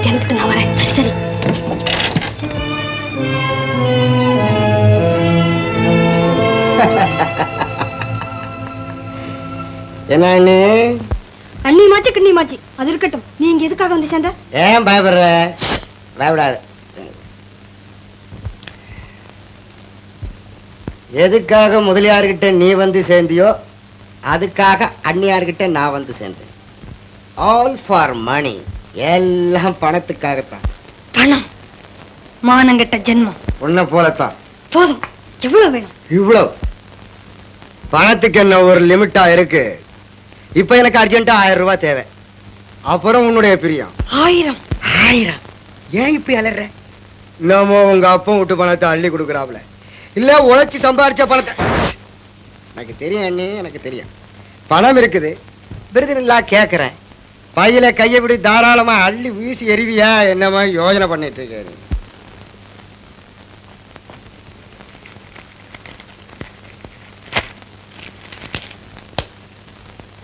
திறந்துட்டு நான் வரேன். சரி சரி. என்ன அண்ணி? அண்ணி மாச்சி கிண்ணி மாச்சி அது இருக்கட்டும். நீ இங்க எதுக்காக வந்து சேர்ந்த? ஏன் பயப்படுற? பயப்படாது. எதுக்காக முதலியார்கிட்ட நீ வந்து சேர்ந்தியோ அதுக்காக அண்ணியார்கிட்ட நான் வந்து சேர்ந்தேன். All for money. எல்லாம் பணத்துக்காகத்தான். பணம் மானங்கெட்ட ஜென்மம். உன்னை போலத்தான். போதும். எவ்வளவு வேணும்? இவ்வளவு. பணத்துக்கு என்ன ஒரு லிமிட்டா இருக்கு. இப்ப எனக்கு அர்ஜென்ட்டா 1000 ரூபாய் தேவை. அப்புறம் உன்னுடைய பிரியம் 1000. 1000? ஏன் இப்ப அலற? நம்ம உங்க அப்பா விட்டு பணத்தை அள்ளி கொடுக்குறாப்ல, இல்ல உழைச்சி சம்பாரிச்ச பணத்தை. எனக்கு தெரியும் அண்ணி, எனக்கு தெரியும். பணம் இருக்குது, விருதுங்களா கேட்கிறேன். பையில கையை விட தாராளமா அள்ளி வீசி எறிவியா என்னமா யோசனை பண்ணிட்டு இருக்காரு.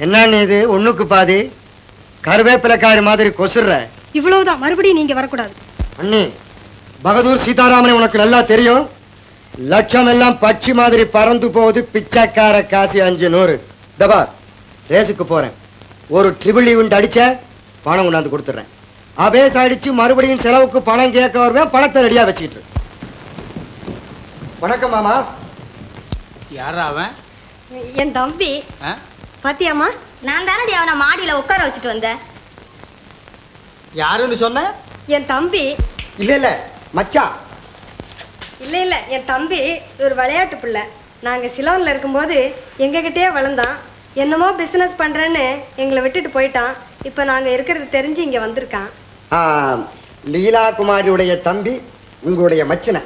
என்ன இது ஒண்ணுக்கு பாதி கருவேப்பிலக்காரி மாதிரி கொசுற? இவ்வளவுதான், மறுபடியும் நீங்க வரக்கூடாது. அண்ணி, பகதூர் சீதாராமனை உனக்கு நல்லா தெரியும். லட்சம் எல்லாம் பட்சி மாதிரி பறந்து போகுது. பிச்சைக்கார காசி 500. தபா ரேஸுக்கு போறேன். ஒரு ட்ரிபிள் ஈவெண்ட் அடிச்ச பணம் கொண்டாந்து கொடுத்துறேன். அபேஸ் அடிச்சு மறுபடியும் செலவுக்கு பணம் கேட்க வருவேன். பணத்தை ரெடியா வச்சுக்கிட்டு. வணக்கம் மாமா. யாரா அவன்? என் தம்பி. பாத்தியாமா? நான் தானடி அவனை மாடியில உட்கார வச்சுட்டு வந்தேன். யாருன்னு சொன்ன? என் தம்பி. இல்ல இல்ல மச்சான். இல்ல இல்ல என் தம்பி ஒரு விளையாட்டு பிள்ளை. நாங்க சிலோன்ல இருக்கும்போது எங்ககிட்டயே வளர்ந்தான். என்னமோ பிசினஸ் பண்றேன்னு எங்களை விட்டுட்டு போயிட்டான். இப்ப நாங்க இருக்கிறது தெரிஞ்சு இங்க வந்திருக்கான். லீலா குமாரியுடைய தம்பி உங்களுடைய மச்சனை.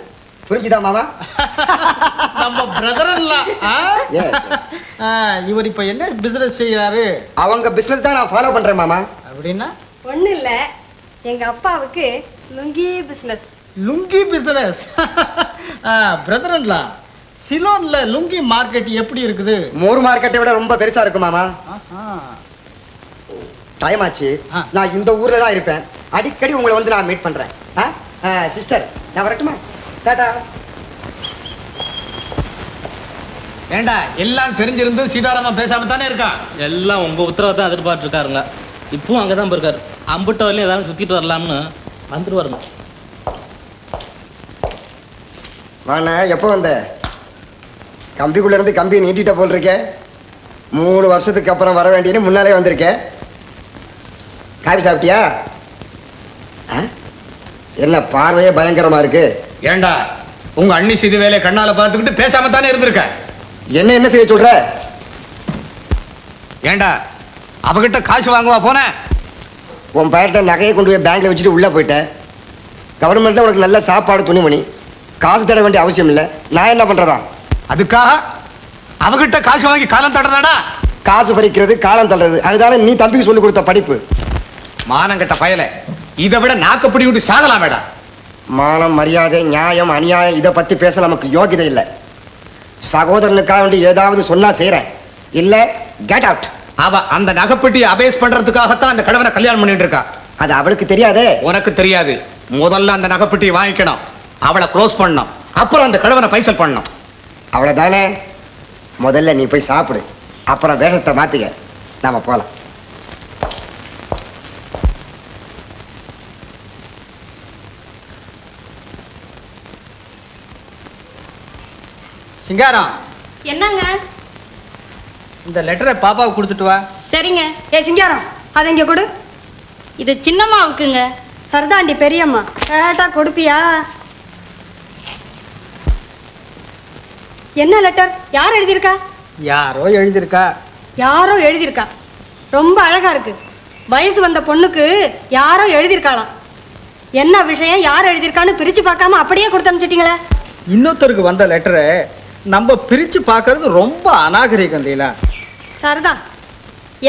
புரிஞ்சுதா மாமா? நம்ம பிரதர்லாம். இவர் இப்ப என்ன பிசினஸ் செய்யறாரு? அவங்க பிசினஸ் தான் நான் ஃபாலோ பண்றேன் மாமா. அப்படின்னா ஒண்ணு இல்ல, எங்க அப்பாவுக்கு லுங்கி பிசினஸ். லுங்கி பிசினஸ்? பிரதர்லாம் சிலோன்ல லுங்கி மார்க்கெட் எப்படி இருக்குது? மோர் மார்க்கெட்டை விட ரொம்ப பெருசா இருக்கு மாமா. டைம் ஆச்சு. நான் இந்த ஊர்ல தான் இருப்பேன். அடிக்கடி உங்களை வந்து நான் மீட் பண்றேன். சிஸ்டர், நான் வரட்டுமா? டாடா. ஏண்டா எல்லாம் தெரிஞ்சிருந்து சீதாராமன் பேசாம தானே இருக்கான்? எல்லாம் உங்க உத்தரவை தான் எதிர்பார்த்து இருக்காருங்க. இப்பவும் அங்கதான் போயிருக்காரு. அம்புட்ட வரலையும் ஏதாவது சுத்திட்டு வரலாம்னு வந்துட்டு வரணும். வாண்ணா, எப்போ வந்த? கம்பிக்குள்ள இருந்து கம்பியை நீட்டிட்ட போல் இருக்க. 3 வருஷத்துக்கு அப்புறம் வர வேண்டியன்னு முன்னாலே வந்திருக்க. காபி சாப்பிட்டியா? என்ன பார்வையே பயங்கரமா இருக்கு. ஏண்டா உங்க அண்ணி செய்த வேலையை கண்ணால பார்த்துக்கிட்டு பேசாம தானே இருந்திருக்க. என்ன செய்ய சொல்ற? ஏண்டா அவகிட்ட காசு வாங்குவா போன? உன் பையன்ட்ட நகையை கொண்டு போய் பேங்க்ல வச்சுட்டு உள்ள போயிட்டேன். கவர்மெண்ட்ல உனக்கு நல்ல சாப்பாடு, துணிமணி, காசு தர வேண்டிய அவசியம் இல்லை. நான் என்ன பண்றதா? அதுக்காக அவகிட்ட காசு வாங்கி காலம் தடுறதாடா? காசு பறிக்கிறது, காலம் தள்ளுறது, அதுதானே நீ தம்பிக்கு சொல்லி கொடுத்த படிப்பு. மானங்கட்ட பயல, இதை விட நாக்கப்படி விட்டு சாகலாம் வேடா. மானம், மரியாதை, நியாயம், அநியாயம் இதை பத்தி பேச நமக்கு யோகிதை இல்லை. சகோதரனுக்காக வேண்டி ஏதாவது சொன்னா செய்யறேன், இல்ல கெட் அவுட். அவ அந்த நகைப்பெட்டியை அபேஸ் பண்றதுக்காகத்தான் அந்த கடவனை கல்யாணம் பண்ணிட்டு இருக்கா. அது அவளுக்கு தெரியாதே. உனக்கு தெரியாது. முதல்ல அந்த நகைப்பெட்டியை வாங்கிக்கணும், அவளை க்ளோஸ் பண்ணணும், அப்புறம் அந்த கடவனை பைசல் பண்ணணும். அவ்வளவுதானே? முதல்ல நீ போய் சாப்பிடு, அப்புறம் வேகத்தை மாத்திக்க, நாம போலாம். சிங்காரம், என்னங்க? இந்த லெட்டரை பாப்பாவுக்கு கொடுத்துட்டு வா. சரிங்க. ஏ சிங்காரம், அதை இங்க கொடு. இது சின்னம்மாவுக்குங்க. சரதாண்டி பெரியம்மா. கேட்டா கொடுப்பியா? என்ன லெட்டர்? யார் எழுதியிருக்கா? யாரோ எழுதியிருக்கா. யாரோ எழுதியிருக்கா. ரொம்ப அழகா இருக்கு. வயசு வந்த பொண்ணுக்கு யாரோ எழுதியிருக்காளாம். என்ன விஷயம், யார் எழுதியிருக்கான்னு பிரிச்சு பார்க்காம அப்படியே கொடுத்து அனுப்பிச்சிட்டீங்களே. இன்னொருத்தருக்கு வந்த லெட்டரை நம்ம பிரிச்சு பார்க்கறது ரொம்ப அநாகரிகம் இல்லையா? சரதா,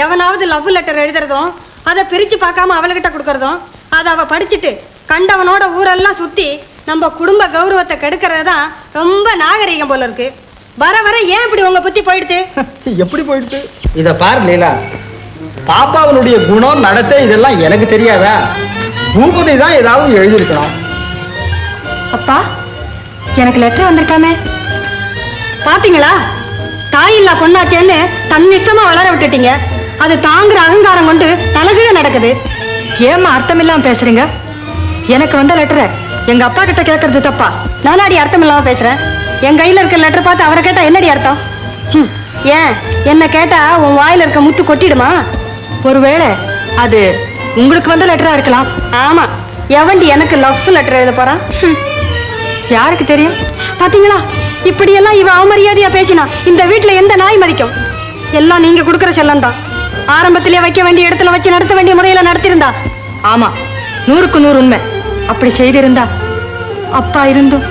எவனாவது லவ் லெட்டர் எழுதுறதும் அதை பிரிச்சு பார்க்காம அவள்கிட்ட கொடுக்கறதும், அதை அவ படிச்சுட்டு கண்டவனோட ஊரெல்லாம் சுத்தி நம்ம குடும்ப கௌரவத்தை கெடுக்கிறது தான் ரொம்ப நாகரிகம் போல இருக்கு. வர வர ஏன் இப்படி உங்க புத்தி போயிடுது? எப்படி போயிடுது? இத பாரு லீலா, பாப்பாவனுடைய குணம், நடத்தை இதெல்லாம் எனக்கு தெரியாதா? பூபதி தான் ஏதாவது எழுதியிருக்கலாம். அப்பா எனக்கு லெட்டர் வந்திருக்காமே பாத்தீங்களா? தாயில்லா பொண்ணாச்சேன்னு தன் இஷ்டமா வளர விட்டுட்டீங்க. அது தாங்குற அகங்காரம் கொண்டு தலகீழ நடக்குது. ஏமா அர்த்தம் இல்லாம பேசுறீங்க? எனக்கு வந்த லெட்டரை எங்க அப்பா கிட்ட கேட்கறது தப்பா? நானாடி அர்த்தம் இல்லாம பேசுறேன்? என் கையில இருக்க லெட்டர் பார்த்து அவரை கேட்டா என்னடி அர்த்தம்? ஏன் என்ன கேட்டா உன் வாயில இருக்க முத்து கொட்டிடுமா? ஒருவேளை அது உங்களுக்கு வந்த லெட்டரா இருக்கலாம். ஆமா, எவண்டி எனக்கு லவ் லெட்டர் எழுத போறான்? யாருக்கு தெரியும்? பாத்தீங்களா, இப்படியெல்லாம் இவ அவமரியாதையா பேசினா இந்த வீட்டுல எந்த நாய் மதிக்கும்? எல்லாம் நீங்க கொடுக்கற செல்லம் தான். ஆரம்பத்திலே வைக்க வேண்டிய இடத்துல வச்சு நடத்த வேண்டிய முறையில நடத்திருந்தா. ஆமா, 100க்கு 100 உண்மை. அப்படி செய்திருந்தா அப்பா இருந்தும்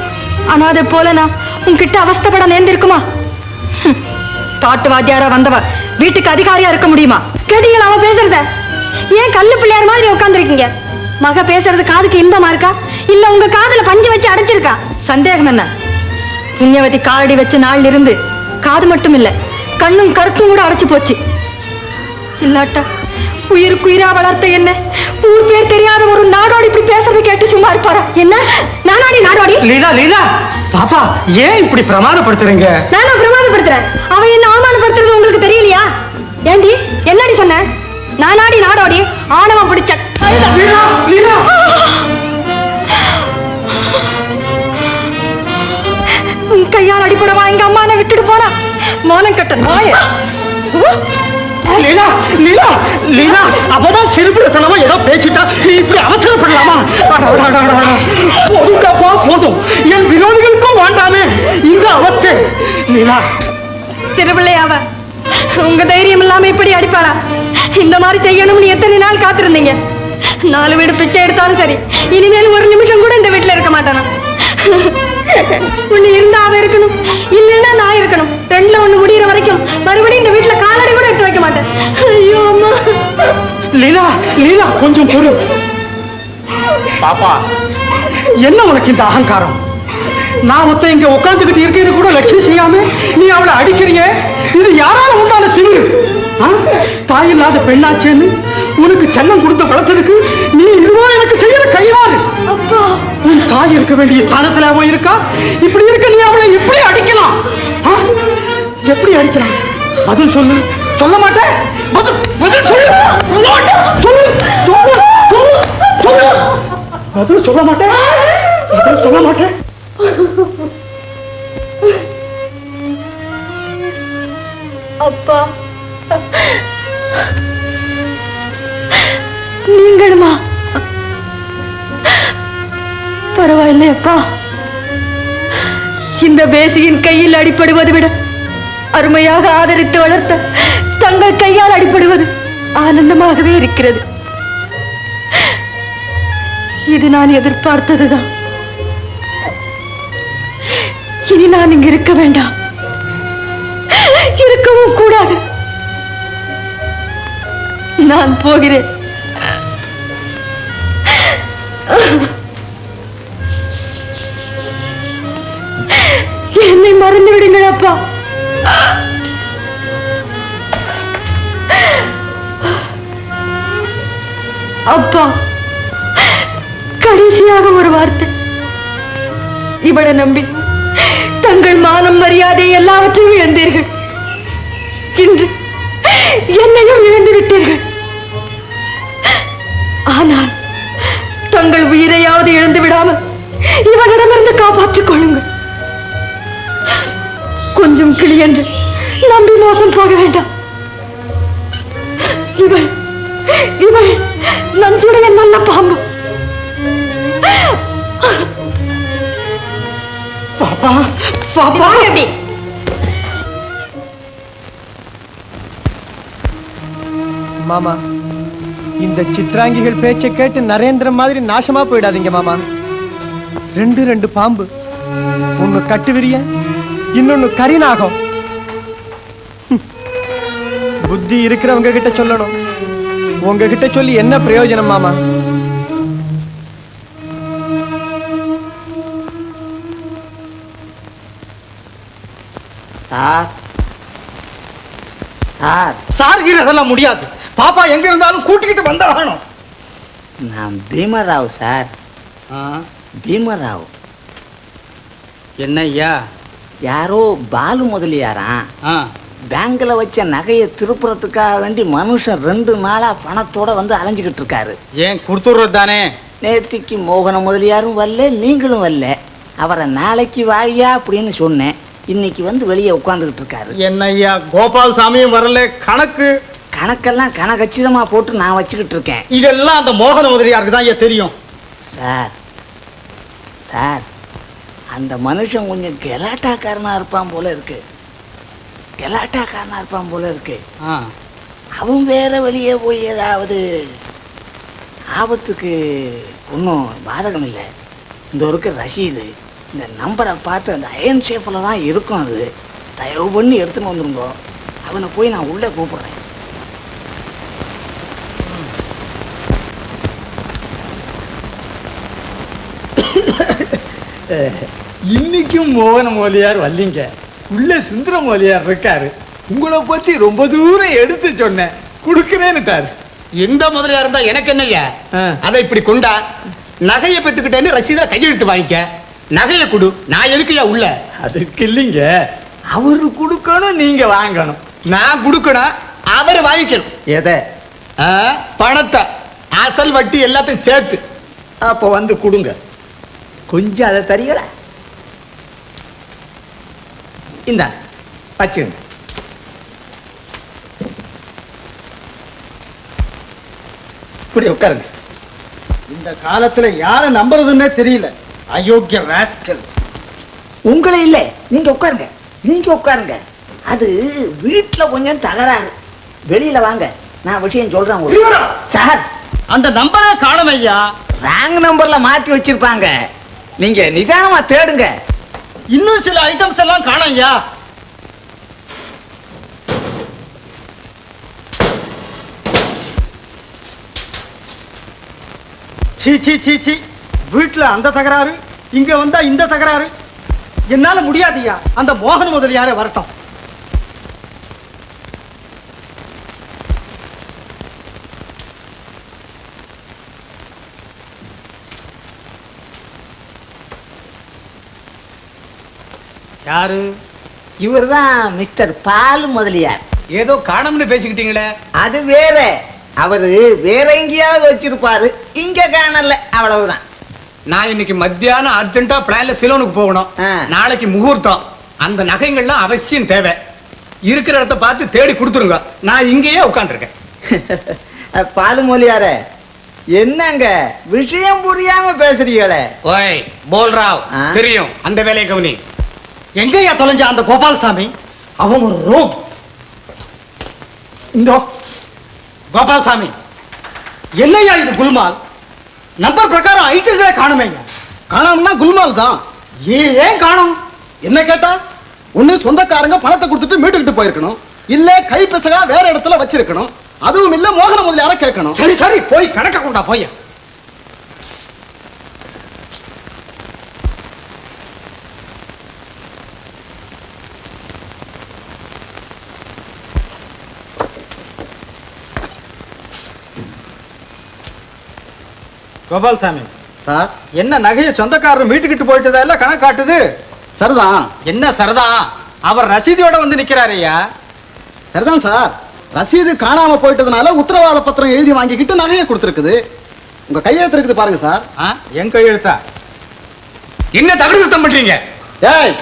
அனாதை போல நான் உன்கிட்ட அவஸ்தைப்பட நேர்ந்திருக்குமா? பாட்டு வாத்தியாரா வந்தவ வீட்டுக்கு அதிகாரியா இருக்க முடியுமா? கேட்டீங்களா அவன் பேசுறத? ஏன் கல்லு பிள்ளையார் மாதிரி உட்கார்ந்துருக்கீங்க? மக பேசுறது காதுக்கு இன்பமா இருக்கா, இல்ல உங்க காதுல பஞ்சு வச்சு அடைச்சிருக்கா? சந்தேகம் என்ன? புண்ணியவதி காலடி வச்ச நாள்ல இருந்து காது மட்டும் இல்ல, கண்ணும் கருத்தும் கூட அடைச்சு போச்சு. இல்லாட்டா உயிருக்கு உயிரா வளர்த்த என்ன ஊர் பேர் தெரியாத ஒரு நாடோடி இப்படி பேசுறது கேட்டு சும்மா இருப்பாரா? என்ன நானாடி நாடோடி? லீலா லீலா பாப்பா, ஏன் இப்படி பிரமாதப்படுத்துறீங்க? நானும் பிரமாதப்படுத்துறேன். அவன் என்ன அவமானப்படுத்துறது உங்களுக்கு தெரியலையா? ஏண்டி என்னடி சொன்ன? நானாடி நாடோடி? ஆணவம் பிடிச்ச லீலா லீலா உன் கையால் அடிப்படவா எங்க அம்மா விட்டுட்டு போனா? மோனம் கட்ட நாய. லீலா லீலா லீலா அப்பதான் சிறுபிள்ளைத்தனமா ஏதோ பேசிட்டா இப்படி அவசரப்படலாமா? போதுங்கப்பா போதும், என் விரோதிகளுக்கும் வேண்டாமே இந்த அவஸ்தை. லீலா சிறுபிள்ளையாவ உங்க தைரியம் இல்லாம இப்படி அடிப்பாளா? இந்த மாதிரி செய்யணும்னு எத்தனை நாள் காத்திருந்தீங்க? 4 வீடு பிச்சை எடுத்தாலும் சரி, இனிமேல் ஒரு நிமிஷம் கூட இந்த வீட்டுல இருக்க மாட்டானா? ஒண்ணு இருந்தா அவ இருக்கணும், இல்லைன்னா நான் இருக்கணும். 2ல 1 முடிகிற வரைக்கும் மறுபடியும் இந்த வீட்டுல காலடி கூட எடுத்து வைக்க மாட்டேன். ஐயோ அம்மா. லீலா லீலா கொஞ்சம் பொறு. பாப்பா, என்ன உனக்கு இந்த அகங்காரம்? நான் மொத்தம் இங்க உட்கார்ந்துகிட்டு இருக்கிறது கூட லட்சியம் செய்யாம நீ அவளை அடிக்கிறீங்க. இது யாரால உண்டான திமிரு? தாயில்லாத பெண்ணாச்சேன்னு உனக்கு செல்லம் கொடுத்து வளர்த்ததுக்கு நீ இதுவோ எனக்கு செய்யற கையாறு. உன் தாய் இருக்க வேண்டிய ஸ்தானத்துல அவன் இருக்கா. இப்படி இருக்க நீ அவளை எப்படி அடிக்கலாம்? எப்படி அடிக்கலாம்? பதில் சொல்லு. சொல்ல மாட்டேன். பதில் சொல்லு. சொல்ல மாட்டேன். சொல்லு சொல்லு சொல்லு சொல்லு. பதில் சொல்ல மாட்டேன். பதில் சொல்ல மாட்டேன். அப்பா, நீங்களுமா? பரவாயில்லை அப்பா. இந்த பேசியின் கையில் அடிபடுவதை விட அருமையாக ஆதரித்து வளர்த்த தங்கள் கையால் அடிபடுவது ஆனந்தமாகவே இருக்கிறது. இது நான் எதிர்பார்த்ததுதான். இனி நான் இங்கு இருக்க வேண்டாம், இருக்கவும் கூடாது. நான் போகிறேன். என்னை மறந்து விடுங்கள் அப்பா. அப்பா, கடைசியாக ஒரு வார்த்தை. இவளை நம்பி தங்கள் மானம் மரியாதை எல்லாவற்றையும் இழந்தீர்கள். இன்று என்னையும் இழந்து விட்டீர்கள். ஆனால் தங்கள் உயிரையாவது இழந்து விடாமல் இவனிடமிருந்து காப்பாற்றிக் கொள்ளுங்கள். கொஞ்சம் கிளி என்று நம்பி மோசம் போக வேண்டாம். இவள் இவள் நஞ்சுடைய நல்ல பாம்பு. பாப்பா பாப்பா. மாமா, இந்த சித்ராங்கிகள் பேச்சை கேட்டு நரேந்திரன் மாதிரி நாசமா போயிடாதீங்க மாமா. 2 பாம்பு, ஒன்னு கட்டுவிரிய, இன்னொன்னு கரிநாகம். புத்தி இருக்கிறவங்க கிட்ட சொல்லணும். உங்ககிட்ட சொல்லி என்ன பிரயோஜனம் மாமா? சார் அதெல்லாம் முடியாது. பாப்பா எங்க இருந்தாலும் கூட்டிக்கிட்டு வந்தாகணும். நான் பீமராவ் சார், பீமராவ். என்ன ஐயா? யாரோ பாலு முதலியாராம் பேங்க்ல வச்ச நகையை திருப்புறத்துக்காக வேண்டி மனுஷன் 2 நாளா பணத்தோட வந்து அலைஞ்சுக்கிட்டு இருக்காரு. ஏன் கொடுத்துடுறது தானே? நேத்திக்கு மோகன முதலியாரும் வரல, நீங்களும் வரல. அவரை நாளைக்கு வாயா அப்படின்னு சொன்னேன். இன்னைக்கு வந்து வெளியே உட்கார்ந்துகிட்டு இருக்காரு. என்ன ஐயா, கோபால் சாமியும் வரல, கணக்கெல்லாம் கணக்கச்சிதமா போட்டு நான் வச்சுக்கிட்டு இருக்கேன். இதெல்லாம் அந்த மோகன முதலியாருக்கு தான் ஐயா தெரியும். சார் சார், அந்த மனுஷன் கொஞ்சம் கெலாட்டாக்காரனா இருப்பான் போல இருக்கு. அவன் வேற வெளியே போய் ஏதாவது ஆபத்துக்கு ஒன்றும் பாதகம் இல்லை. இந்த இருக்க ரசீது, இந்த நம்பரை பார்த்து அந்த அயன் ஷேப்பில் தான் இருக்கும். அது தயவு பண்ணி எடுத்துன்னு வந்துருங்கோ. அவனை போய் நான் உள்ளே கூப்பிடுறேன். இன்னைக்கும் மோகன மொழியார் வரலீங்க. உள்ள சுந்தர மொழியார் இருக்காரு. உங்களை பத்தி ரொம்ப தூரம் எடுத்து சொன்னேன், கொடுக்கிறேன்னுட்டாரு. எந்த முதலியா இருந்தா எனக்கு என்னய்யா? அதை இப்படி கொண்டா, நகையை பெற்றுக்கிட்டேன்னு ரசீதா கையெழுத்து வாங்கிக்க, நகையை கொடு, நான் எதுக்குயா உள்ள? அதுக்கு இல்லைங்க, அவரு கொடுக்கணும், நீங்க வாங்கணும். நான் கொடுக்கணும், அவர் வாங்கிக்கணும். எதை? பணத்தை, அசல் வட்டி எல்லாத்தையும் சேர்த்து. அப்ப வந்து கொடுங்க. கொஞ்சம் அதை தரீங்களா? இந்த வச்சுங்க. இப்படி உட்காருங்க. இந்த காலத்துல யாரை நம்புறதுன்னே தெரியல. அயோக்கிய ராஸ்கல்ஸ். உங்களை இல்லை, நீங்க உட்காருங்க. அது வீட்டுல கொஞ்சம் தகராறு. வெளியில வாங்க, நான் விஷயம் சொல்றேன் உங்களுக்கு. சார், அந்த நம்பரை காணும் ஐயா. ராங் நம்பர்ல மாத்தி வச்சிருப்பாங்க. நீங்க நிதானமா தேடுங்க. இன்னும் சில ஐட்டம்ஸ் எல்லாம் காணும் ஐயா. சீ சீ சீ சீ, வீட்டுல அந்த தகராறு, இங்க வந்தா இந்த தகராறு. என்னால முடியாதுயா. அந்த மோகன முதலியாரே வரட்டும். யாரு? இவர்தான் மிஸ்டர் பாலு முதலியார். ஏதோ காணம்னு பேசிக்கிட்டீங்களே. அது வேற. அவரு வேற எங்கேயாவது வச்சிருப்பாரு, இங்க காணல, அவ்வளவுதான். நான் இன்னைக்கு மத்தியானம் அர்ஜென்ட்டா பிளான்ல சிலோனுக்கு போகணும். நாளைக்கு முகூர்த்தம். அந்த நகைகள்லாம் அவசியம் தேவை. இருக்கிற இடத்த பார்த்து தேடி கொடுத்துருங்க. நான் இங்கேயே உட்கார்ந்துருக்கேன். பாலு முதலியார, என்னங்க விஷயம் புரியாம பேசுறீங்களே? ஓய் போல்ராவ், தெரியும், அந்த வேலையை கவனி. எங்கயா தொலைஞ்ச அந்த கோபால்சாமி? அவன் ஒரு ரோக். இந்த கோபால்சாமி, என்னையா இது குல்மால்? நம்பர் பிரகாரம் ஐட்டங்களே காணுமேங்க. காணாமன்னா குல்மால் தான். ஏன் காணும்? என்ன கேட்டா, ஒண்ணு சொந்தக்காரங்க பணத்தை கொடுத்துட்டு மீட்டுக்கிட்டு போயிருக்கணும், இல்ல கைப்பசகா வேற இடத்துல வச்சிருக்கணும், அதுவும் இல்ல மோகன முதலியார கேட்கணும். சரி சரி, போய் கணக்க கொண்டா போய். கோபால்சாமி சார், என்ன நகையை சொந்தக்காரர் மீட்டுக்கிட்டு போயிட்டதெல்லாம் கணக்கு காட்டுது. சரிதான். என்ன சரிதான்? அவர் ரசீதியோட வந்து நிக்கிறாரு ஐயா. சரிதான் சார், ரசீது காணாம போயிட்டதுனால உத்தரவாத பத்திரம் எழுதி வாங்கிக்கிட்டு நகையை கொடுத்துருக்குது. உங்க கையெழுத்து இருக்குது பாருங்க சார். என் கையெழுத்தா? என்ன தகடு சுத்தம் பண்றீங்க? ஏய்,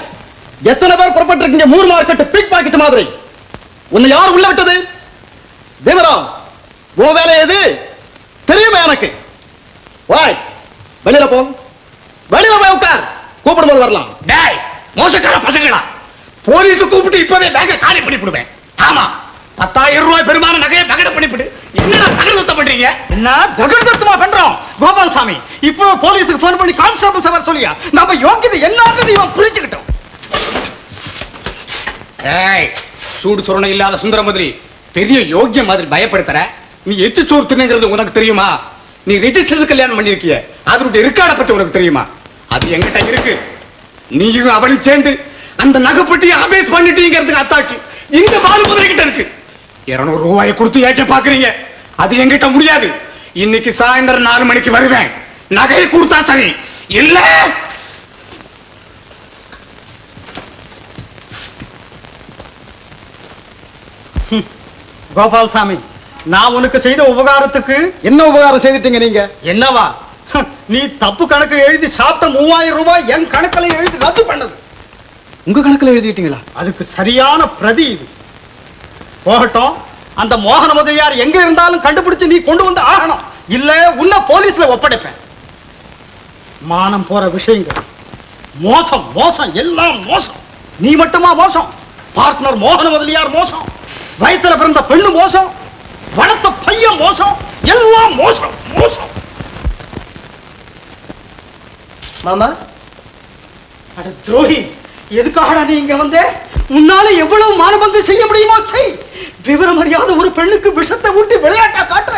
எத்தனை பேர் புறப்பட்டு இருக்கீங்க? மூர் மார்க்கெட் பிக் பாக்கெட் மாதிரி. உன்னை யார் உள்ள விட்டது? தேவராவ், உன் வேலை எது தெரியுமா எனக்கு? வாய், வெளியில போ. வெளியில போய் உட்கார். கூப்பிடும்போது வரலாம். டேய், மோசக்கார பசங்களா, போலீஸ் கூப்பிட்டு இப்பவே பேங்க காலி பண்ணி விடுவேன். ஆமா, 10,000 ரூபாய் பெருமான நகையை தகடு பண்ணிவிடு. என்னடா தகடு சுத்தம் பண்றீங்க? என்ன தகடு சுத்தமா பண்றோம்? கோபால்சாமி, இப்போ போலீஸுக்கு போன் பண்ணி கான்ஸ்டபிள் சார் சொல்லியா நம்ம யோகியதை எல்லாத்தையும் இவன் புரிஞ்சுக்கிட்டோம். ஏய், சூடு சொரணை இல்லாத சுந்தரமதுரி, பெரிய யோகிய மாதிரி பயப்படுத்துற. நீ எச்சு சோர்த்துங்கிறது உனக்கு தெரியுமா? நீ ரெஜிஸ்டர் கல்யாணம் பண்ணிருக்கிய, அதனுடைய ரெக்கார்டை பத்தி உனக்கு தெரியுமா? அது எங்கிட்ட இருக்கு. நீயும் அவளும் சேர்ந்து அந்த நகைப்பட்டியை அபேஸ் பண்ணிட்டீங்கிறதுக்கு அத்தாட்சி இந்த பாலு முதலிக்கிட்ட இருக்கு. 200 ரூபாயை கொடுத்து ஏற்ற பாக்குறீங்க. அது எங்கிட்ட முடியாது. இன்னைக்கு சாயந்தரம் 4 மணிக்கு வருவேன். நகையை கொடுத்தா சரி, இல்ல கோபால்சாமி, நான் உனக்கு செய்த உபகாரத்துக்கு என்ன உபகாரம் செய்துட்டீங்க நீங்க? என்னவா? நீ தப்பு கணக்கு எழுதி சாப்பிட்ட 3000 ரூபாய் என் கணக்கில் எழுதி ரத்து பண்ணது. உங்க கணக்குல எழுதிட்டீங்களா? அதுக்கு சரியான பிரதி இது. போகட்டும், அந்த மோகன முதலியார் எங்க இருந்தாலும் கண்டுபிடிச்சு நீ கொண்டு வந்து ஆகணும். இல்ல உன்னை போலீஸ்ல ஒப்படைப்பேன். மானம் போற விஷயங்கள் மோசம் மோசம் எல்லாம் மோசம். நீ மட்டுமா மோசம்? பார்ட்னர் மோகன முதலியார் மோசம், வயிற்றுல பிறந்த பெண்ணு மோசம், வளர்த்த பையன் மோசம், எல்லாம் மோசம் மோசம். மாமா, அட துரோகி, எதுக்காகடா நீ இங்க வந்தே? முன்னால எவ்வளவு மானபங்கம் செய்ய முடியுமோ செய். விவரம் அறியாத ஒரு பெண்ணுக்கு விஷத்தை ஊட்டி விளையாட்டா காட்டுற.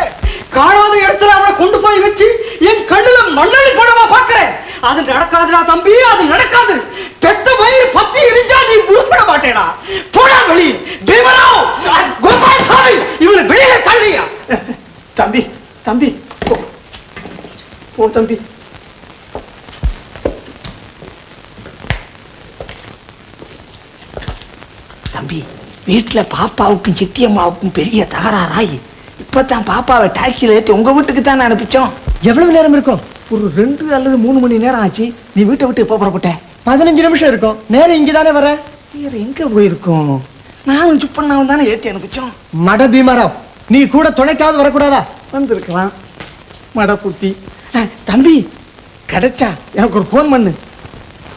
காணாத இடத்துல அவனை கொண்டு போய் வச்சு என் கண்ணுல மண்ணளி படமா பாக்குறேன். அது நடக்காதுடா தம்பி, அது நடக்காது. பெத்த வயிறு பத்தி எரிஞ்சா நீ உருப்பட மாட்டேடா. போடா வெளியே. பீமராவ், கோபால்சாமி, இவனை வெளியில தள்ளியா. தம்பி தம்பி போ தம்பி. தம்பி, வீட்டுல பாப்பாவுக்கும் சித்தியம்மாவுக்கும் பெரிய தகராறாயி இப்பதான் பாப்பாவை டாக்ஸில ஏத்தி உங்க வீட்டுக்கு தான் அனுப்பிச்சோம். எவ்வளவு நேரம் இருக்கும்? ஒரு 2 அல்லது 3 மணி நேரம் ஆச்சு. நீ வீட்டை விட்டு எப்ப புறப்பட்ட? 15 நிமிஷம் இருக்கும். நேரம் இங்கதானே வர. வேற எங்க போயிருக்கோம்? நானும் சுப்பண்ணாவும் தானே ஏத்தி அனுப்பிச்சோம். மட பீமராவ், நீ கூட துணைக்காவது வரக்கூடாதா? வந்திருக்கலாம். மடப்புத்தி. தம்பி, கிடைச்சா எனக்கு ஒரு போன் பண்ணு.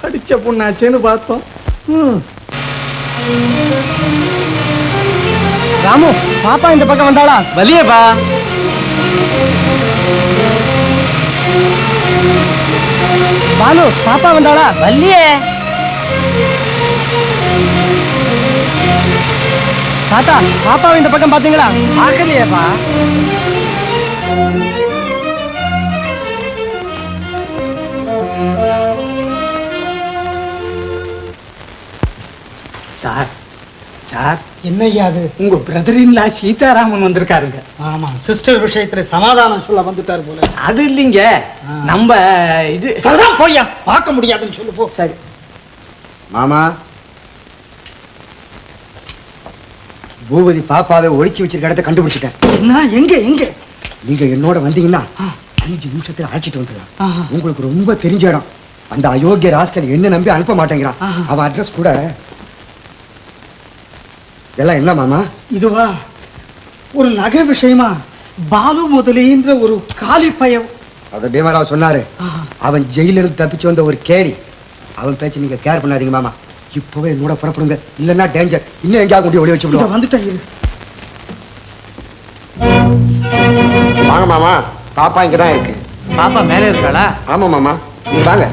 படிச்ச பொண்ணாச்சேன்னு பார்த்தோம். ராமு, பாப்பா இந்த பக்கம் வந்தாளா? வலியப்பா. பாலு, பாப்பா வந்தாளா? வல்லியே. தாத்தா, பாப்பாவை இந்த பக்கம் பாத்தீங்களா? பார்க்கலையேப்பா. சார் சார், என்னையா அது? உங்க பிரதரின்லா சீதாராமன் வந்திருக்காருங்க. ஆமா, சிஸ்டர் விஷயத்துல சமாதானம் சொல்ல வந்துட்டாரு போல. அது இல்லைங்க, நம்ம இது போய்யா பார்க்க முடியாதுன்னு சொல்லு. போ. சரி மாமா, பூபதி பாப்பாவை ஒளிச்சு வச்சிருக்க இடத்தை கண்டுபிடிச்சிட்டேன். என்ன? எங்க எங்க? நீங்க என்னோட வந்தீங்கன்னா 5 நிமிஷத்துல அழைச்சிட்டு வந்துடலாம். உங்களுக்கு ரொம்ப தெரிஞ்ச இடம். அந்த அயோக்கிய ராஸ்கல் என்ன நம்பி அனுப்ப மாட்டேங்கிறான். அவன் அட்ரஸ் கூட. இதெல்லாம் என்ன மாமா? இதுவா? ஒரு நகை விஷயமா பாலு முதலின்ற ஒரு காலி பயம். அத பீமராவ் சொன்னாரு. அவன் ஜெயில இருந்து தப்பிச்சு வந்த ஒரு கேடி. அவன் பேச்சு நீங்க கேர் பண்ணாதீங்க மாமா. இப்பவே என்னோட புறப்படுங்க, இல்லன்னா டேஞ்சர். இன்னும் எங்கேயாவது கொண்டு ஒளி வச்சு விடுவோம். வந்துட்டேன். வாங்க மாமா, பாப்பா இங்கதான் இருக்கு. பாப்பா மேலே இருக்காளா? ஆமா மாமா, நீங்க வாங்க.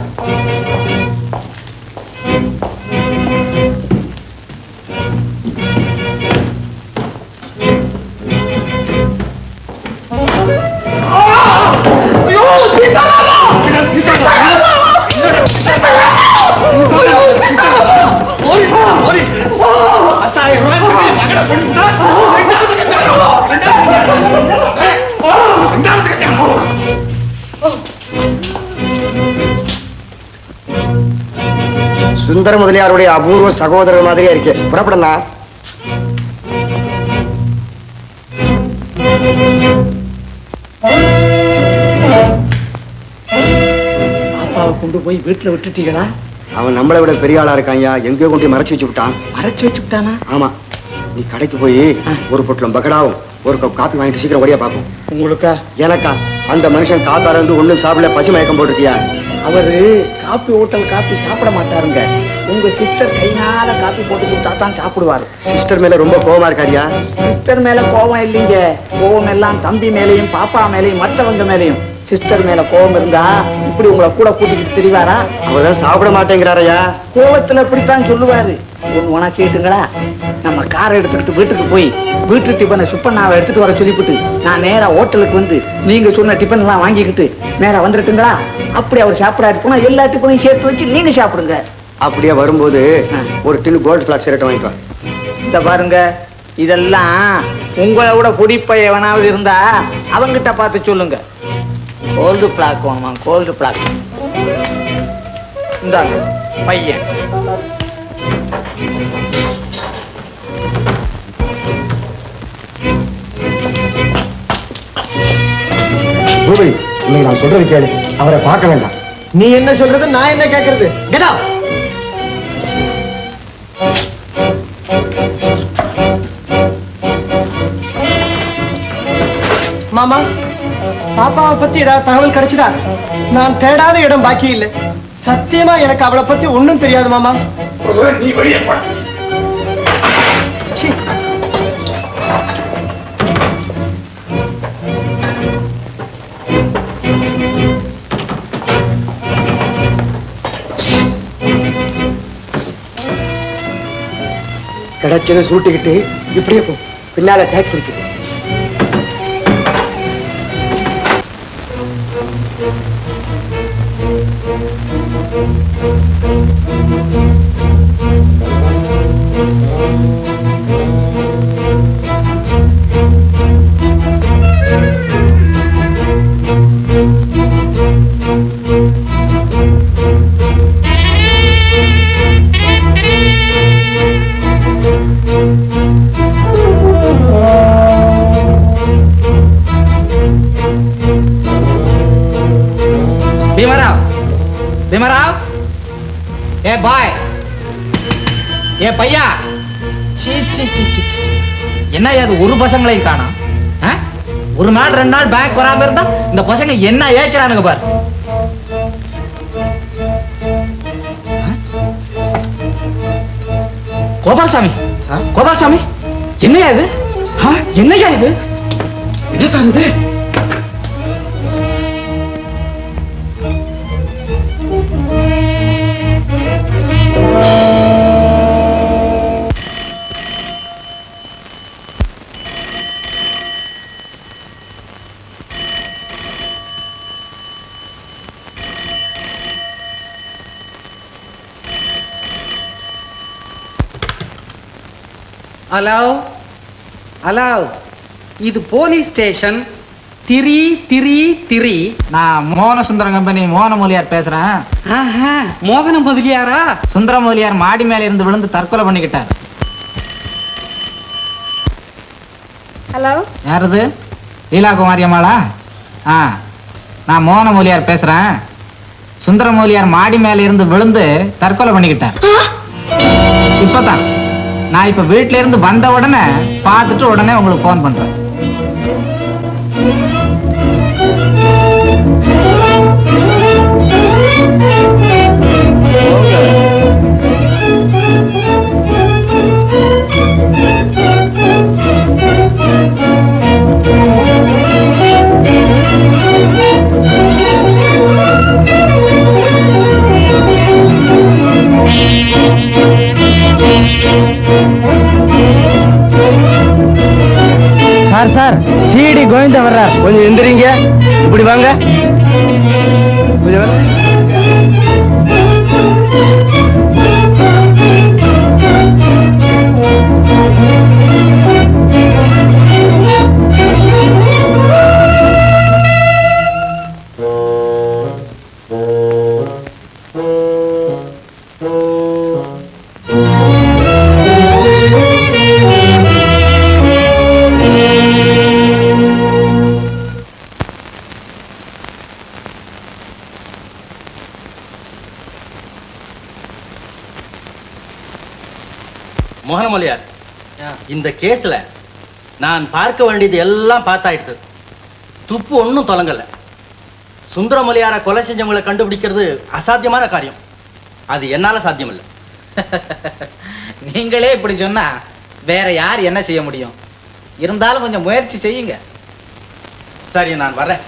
சுந்தர முதலியாருடைய அபூர்வ சகோதரர் மாதிரியே இருக்கு. புறப்படலாம். பாப்பாவை கொண்டு போய் வீட்டுல விட்டுட்டீங்களா? அவன் நம்மளை விட பெரிய ஆளா இருக்காங்க. எங்கேயோ கொண்டு மறைச்சு வச்சு விட்டான். மறைச்சு வச்சு விட்டானா? ஆமா. நீ கடைக்கு போய் ஒரு பொட்டலம் பக்கடாவும் ஒரு கப் காப்பி வாங்கிட்டு சீக்கிரம் வரையா பாப்போம். உங்களுக்கா? எனக்கா? அந்த மனுஷன் காத்தால இருந்து ஒண்ணும் சாப்பிடல, பசி மயக்கம் போட்டிருக்கியா? அவரு காப்பி ஹோட்டல் காப்பி சாப்பிட மாட்டாருங்க. உங்க சிஸ்டர் கைனால காப்பி போட்டு கொடுத்தா தான் சாப்பிடுவாரு. சிஸ்டர் மேல ரொம்ப கோவமா இருக்காரியா? சிஸ்டர் மேல கோபம் இல்லைங்க. கோபம் எல்லாம் தம்பி மேலையும் பாப்பா மேலையும் மற்றவங்க மேலையும். சிஸ்டர் மேல கோபம் இருந்தா இப்படி உங்களை கூட கூட்டிக்கிட்டு திரிவாரா? அவர்தான் சாப்பிட மாட்டேங்கிறாரையா. கோபத்துல இப்படித்தான் சொல்லுவாரு. ஒண்ணு வேணா செய்யுங்களா? நம்ம காரை எடுத்துக்கிட்டு வீட்டுக்கு போய் வீட்டு டிஃபனை சுப்பண்ணாவை எடுத்துட்டு வர சொல்லிவிட்டு நான் நேரா ஹோட்டலுக்கு வந்து நீங்க சொன்ன டிஃபன் எல்லாம் வாங்கிக்கிட்டு நேரா வந்துட்டுங்களா? அப்படி அவர் சாப்பிடாட்டு போனா எல்லா டிஃபனையும் சேர்த்து வச்சு நீங்க சாப்பிடுங்க. அப்படியே வரும்போது ஒரு டின்னு கோல்டு பிளாக் சிகரெட் வாங்கிக்கோ. இந்த பாருங்க, இதெல்லாம் உங்களை விட குடிப்பை எவனாவது இருந்தா அவங்கிட்ட பார்த்து சொல்லுங்க. கோல்டு பிளாக் வாமா, கோல்டு பிளாக். இந்தாங்க பையன். பூபதி, இன்னைக்கு நான் சொல்றது கேளு. அவரை பார்க்க வேண்டாம். நீ என்ன சொல்றது, நான் என்ன கேட்கறது? Get out. மாமா, பாப்பாவை பத்தி ஏதாவது தகவல் கிடைச்சதா? நான் தேடாத இடம் பாக்கி இல்லை. சத்தியமா எனக்கு அவளை பத்தி ஒண்ணும் தெரியாது மாமா. நீ வெளியே போட. சீ. கிடைச்சதை சூட்டிக்கிட்டு இப்படியே போ. பின்னால டாக்ஸி இருக்குது. பீமராவ், ஏ பாய், ஏ பையா. சீ சீ சீ சீ. என்ன அது ஒரு பசங்களையும் காணோம்? ஒரு நாள் 2 நாள் பேங்க் வராம இருந்தா இந்த பசங்க என்ன ஏய்க்கிறானுங்க பாரு. கோபால்சாமி, கோபால்சாமி, என்னையா இது? என்னையா இது? என்ன சார் இது? ஹலோ ஹலோ, இது போலீஸ் ஸ்டேஷன். திரி திரி திரி. நான் மோகன சுந்தரம் கம்பெனி மோகன முதலியார் பேசுறேன். மோகன முதலியாரா? சுந்தர முதலியார் மாடி மேல இருந்து விழுந்து தற்கொலை பண்ணிக்கிட்டார். ஹலோ, யாருது? லீலா குமாரி அம்மாளா? நான் மோகன முதலியார் பேசுறேன். சுந்தர முதலியார் மாடி மேல இருந்து விழுந்து தற்கொலை பண்ணிக்கிட்டார். இப்பதான் நான் இப்ப வீட்டுல இருந்து வந்த உடனே பார்த்துட்டு உடனே உங்களுக்கு போன் பண்றேன். சார் சார், சிடி கோவிந்தா வர்றார். கொஞ்சம் எந்திரிங்க. இப்படி வாங்க. மோகனமொழியார், இந்த கேஸ்ல நான் பார்க்க வேண்டியது எல்லாம் பார்த்தாயிடுது. துப்பு ஒன்றும் தொலங்கல. சுந்தரமொழியார கொலை செஞ்சவங்களை கண்டுபிடிக்கிறது அசாத்தியமான காரியம். அது என்னால சாத்தியம் இல்லை. நீங்களே இப்படி சொன்னா வேற யார் என்ன செய்ய முடியும்? இருந்தாலும் கொஞ்சம் முயற்சி செய்யுங்க. சரி, நான் வரேன்.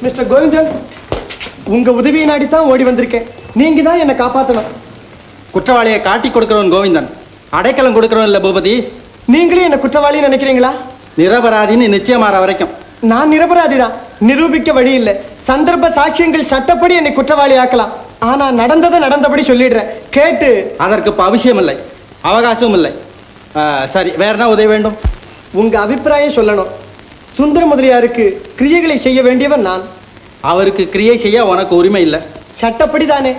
மிஸ்டர் கோவிந்தன், உங்க உதவியை நாடித்தான் ஓடி வந்திருக்கேன். நீங்க தான் என்னை காப்பாற்றணும். குற்றவாளியை காட்டி கொடுக்கிறவன் கோவிந்தன், அடைக்கலம் கொடுக்கிறவன் இல்ல பூபதி. நீங்களே என்ன குற்றவாளின்னு நினைக்கிறீங்களா? நிரபராதின்னு நிச்சயமாற வரைக்கும். நான் நிரபராதிதான். நிரூபிக்க வழி இல்லை. சந்தர்ப்ப சாட்சியங்கள் சட்டப்படி என்னை குற்றவாளி ஆக்கலாம். ஆனா நடந்ததை நடந்தபடி சொல்லிடுறேன், கேட்டு. அதற்கு இப்ப அவசியம் இல்லை, அவகாசமும் இல்லை. சரி, வேற என்ன உதவி வேண்டும்? உங்க அபிப்பிராயம் சொல்லணும். சுந்தர முதலியாருக்கு கிரியைகளை செய்ய வேண்டியவன் நான். அவருக்கு கிரியை செய்ய உனக்கு உரிமை இல்லை. சட்டப்படி தானே.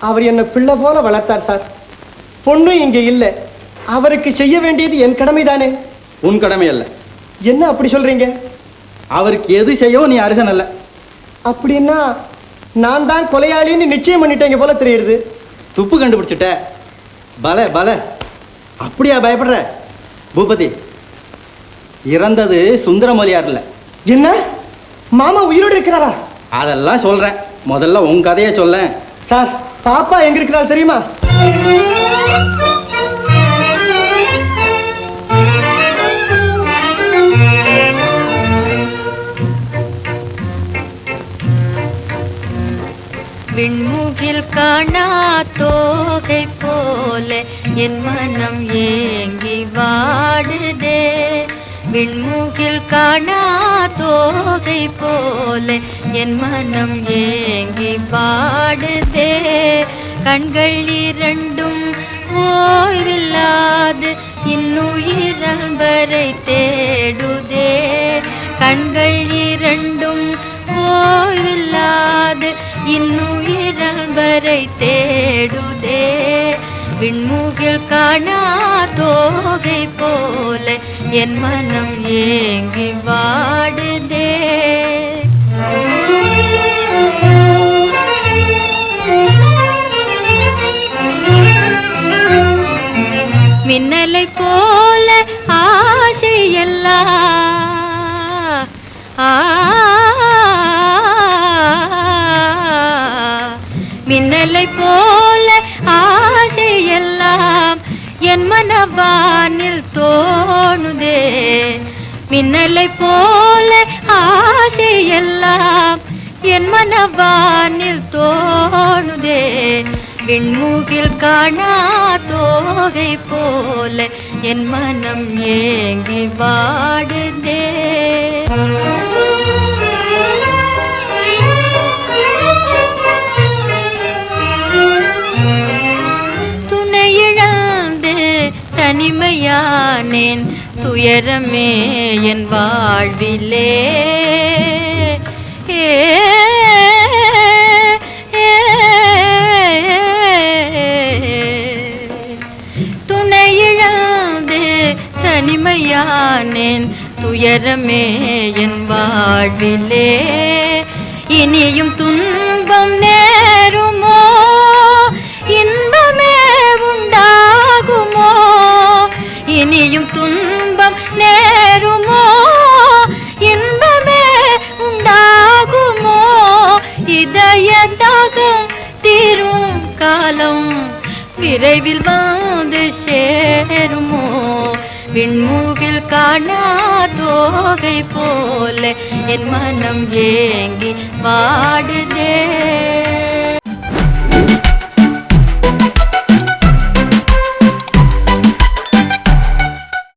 அவர் என்ன பிள்ளை போல வளர்த்தார் சார். பொண்ணு இங்க இல்லை, அவருக்கு செய்ய வேண்டியது என் கடமை தானே. உன் கடமை அல்ல. என்ன அப்படி சொல்றீங்க? அவருக்கு எது செய்யவும் நீ அருகன் அல்ல. அப்படின்னா நான் தான் கொலையாளின்னு நிச்சயம் பண்ணிட்டேங்க போல தெரியுது. துப்பு கண்டுபிடிச்சிட்ட. பல பல அப்படியா பயப்படுற? பூபதி, இறந்தது சுந்தரமொழியார் இல்ல. என்ன, மாமா உயிரோடு இருக்கிறாரா? அதெல்லாம் சொல்றேன், முதல்ல உன் கதையை சொல்ல. சார், பாப்பா எங்க இருக்கிறார் தெரியுமா? விண்முகில் காணா தோகை போல என் மனம் ஏங்கி வாடுதே. விண்முகில் காணா தோகை போல என் மனம் ஏங்கி வாடுதே. கண்கள் இரண்டும் ஓய்வில்லாது இன்னுயிரம்பரை தேடுதே. கண்கள் இரண்டும் ஓய்வில்லாது இன்னுயிரம்பரை தேடுதே. விண்முகில் காணா தோகை போல என் மனம் ஏங்கி வாடுதே. மின்னலை போல ஆசையெல்லாம் மின்னலை போல ஆசையெல்லாம் என் மனவானில் தோணுதே. மின்னலை போல ஆசையெல்லாம் என் மனவானில் தோணுதே. விண்முகில் காணா தோகை போல என் மனம் ஏங்கி வாடுதே. துணையிழந்து தனிமையானேன், துயரமே என் வாழ்விலே. துணையிழந்து தனிமையானேன், துயரமே என் வாழ்விலே. இனியும் துன்பம் நேருமோ, இன்பமே உண்டாகுமோ. இனியும் துன்பம் நேருமோ, இன்பமே உண்டாகுமோ. இதய தாகம் தீரும் காலம் விரைவில் வந்து சேருமோ. விண்முகில் காணா தோகை போல என் மனம் ஏங்கி வாடுதே.